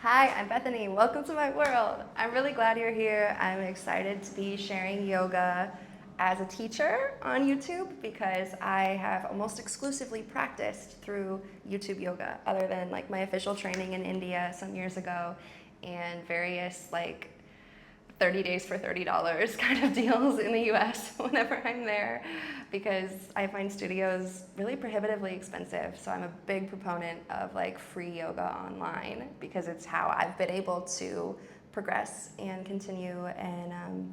Hi, I'm Bethany. Welcome to my world. I'm really glad you're here. I'm excited to be sharing yoga as a teacher on YouTube because I have almost exclusively practiced through YouTube yoga, other than like my official training in India some years ago and various like 30 days for $30 kind of deals in the US whenever I'm there because I find studios really prohibitively expensive. So I'm a big proponent of like free yoga online because it's how I've been able to progress and continue and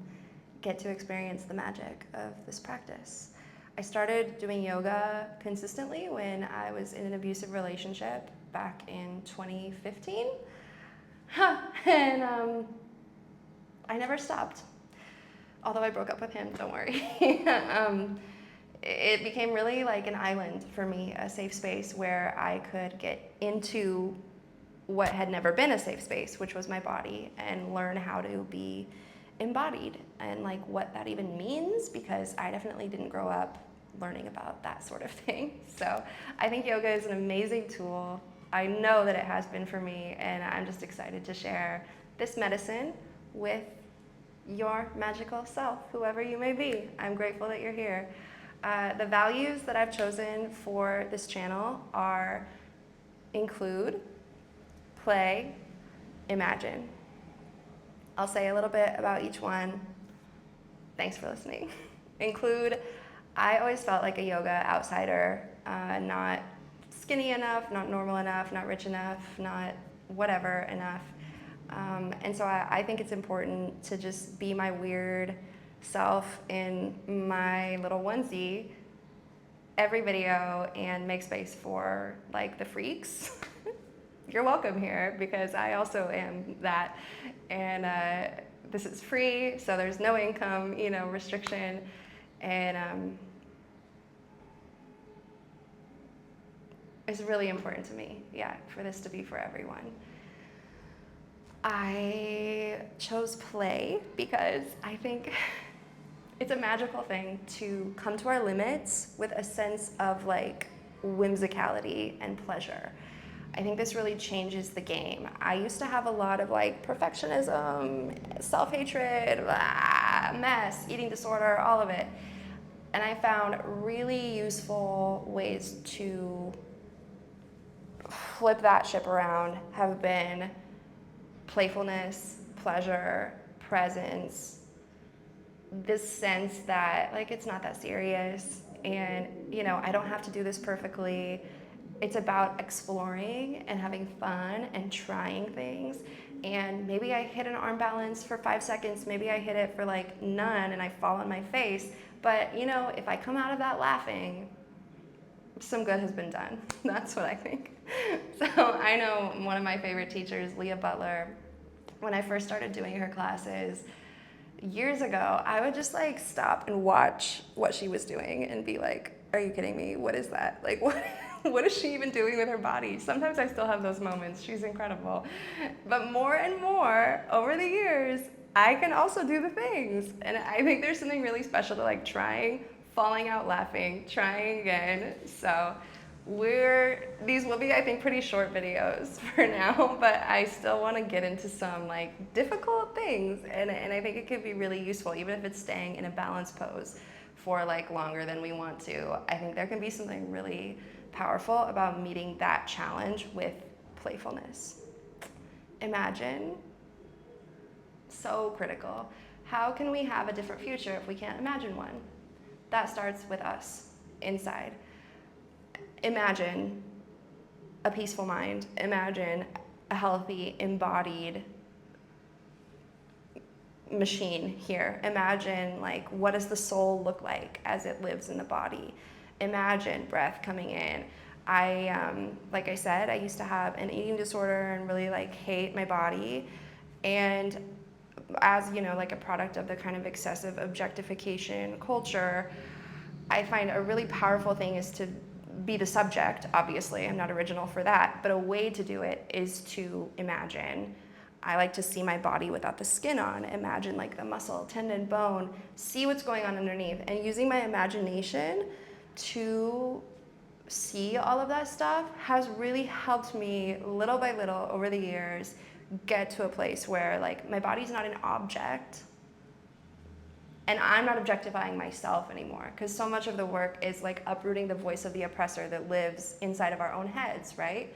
get to experience the magic of this practice. I started doing yoga consistently when I was in an abusive relationship back in 2015. And I never stopped. Although I broke up with him, don't worry. It became really like an island for me, a safe space where I could get into what had never been a safe space, which was my body, and learn how to be embodied and like what that even means, because I definitely didn't grow up learning about that sort of thing. So I think yoga is an amazing tool. I know that it has been for me, and I'm just excited to share this medicine with your magical self, whoever you may be. I'm grateful that you're here. The values that I've chosen for this channel include, play, imagine. I'll say a little bit about each one. Thanks for listening. Include, I always felt like a yoga outsider, not skinny enough, not normal enough, not rich enough, not whatever enough. And so I think it's important to just be my weird self in my little onesie every video and make space for like the freaks. You're welcome here because I also am that. And this is free, so there's no income, restriction. And it's really important to me, for this to be for everyone. I chose play because I think it's a magical thing to come to our limits with a sense of like whimsicality and pleasure. I think this really changes the game. I used to have a lot of like perfectionism, self-hatred, mess, eating disorder, all of it. And I found really useful ways to flip that ship around have been playfulness, pleasure, presence, this sense that like it's not that serious and I don't have to do this perfectly. It's about exploring and having fun and trying things. And maybe I hit an arm balance for 5 seconds, maybe I hit it for like none and I fall on my face. But if I come out of that laughing, some good has been done. That's what I think. So I know one of my favorite teachers, Leah Butler, when I first started doing her classes years ago, I would just like stop and watch what she was doing and be like, are you kidding me? What is that? Like, what is she even doing with her body? Sometimes I still have those moments. She's incredible. But more and more over the years, I can also do the things. And I think there's something really special to like trying, falling out laughing, trying again. So these will be, I think, pretty short videos for now, but I still want to get into some like difficult things, and I think it could be really useful, even if it's staying in a balanced pose for like longer than we want to. I think there can be something really powerful about meeting that challenge with playfulness. Imagine, so critical. How can we have a different future if we can't imagine one? That starts with us, inside. Imagine a peaceful mind. Imagine a healthy, embodied machine here. Imagine like what does the soul look like as it lives in the body. Imagine breath coming in. Like I said, I used to have an eating disorder and really like hate my body. And as like a product of the kind of excessive objectification culture, I find a really powerful thing is to be the subject. Obviously, I'm not original for that, but a way to do it is to imagine. I like to see my body without the skin on, imagine like the muscle, tendon, bone, see what's going on underneath, and using my imagination to see all of that stuff has really helped me little by little over the years get to a place where like my body's not an object and I'm not objectifying myself anymore, because so much of the work is like uprooting the voice of the oppressor that lives inside of our own heads, right?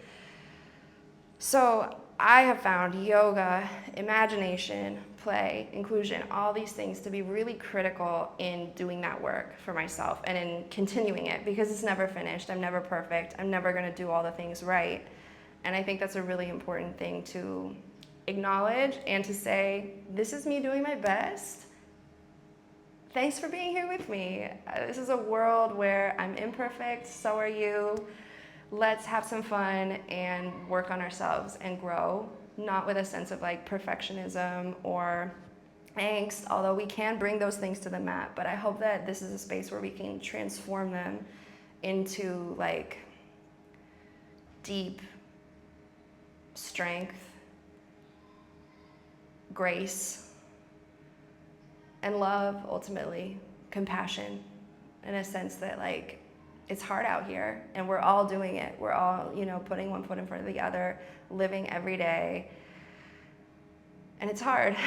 So I have found yoga, imagination, play, inclusion, all these things to be really critical in doing that work for myself and in continuing it, because it's never finished. I'm never perfect. I'm never going to do all the things right. And I think that's a really important thing to acknowledge and to say, this is me doing my best. Thanks for being here with me. This is a world where I'm imperfect, so are you. Let's have some fun and work on ourselves and grow, not with a sense of like perfectionism or angst, although we can bring those things to the mat. But I hope that this is a space where we can transform them into like deep strength, grace, and love, ultimately, compassion, in a sense that like it's hard out here and we're all doing it. We're all, you know, putting one foot in front of the other, living every day. And it's hard.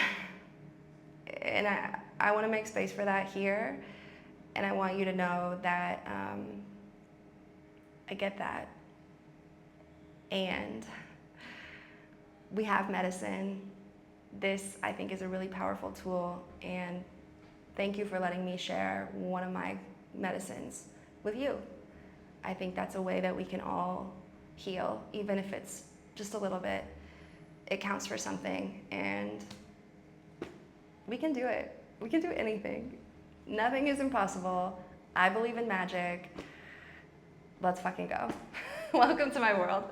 And I want to make space for that here. And I want you to know that I get that. And we have medicine. This, I think, is a really powerful tool, and thank you for letting me share one of my medicines with you. I think that's a way that we can all heal, even if it's just a little bit. It counts for something, and we can do it. We can do anything. Nothing is impossible. I believe in magic. Let's fucking go. Welcome to my world.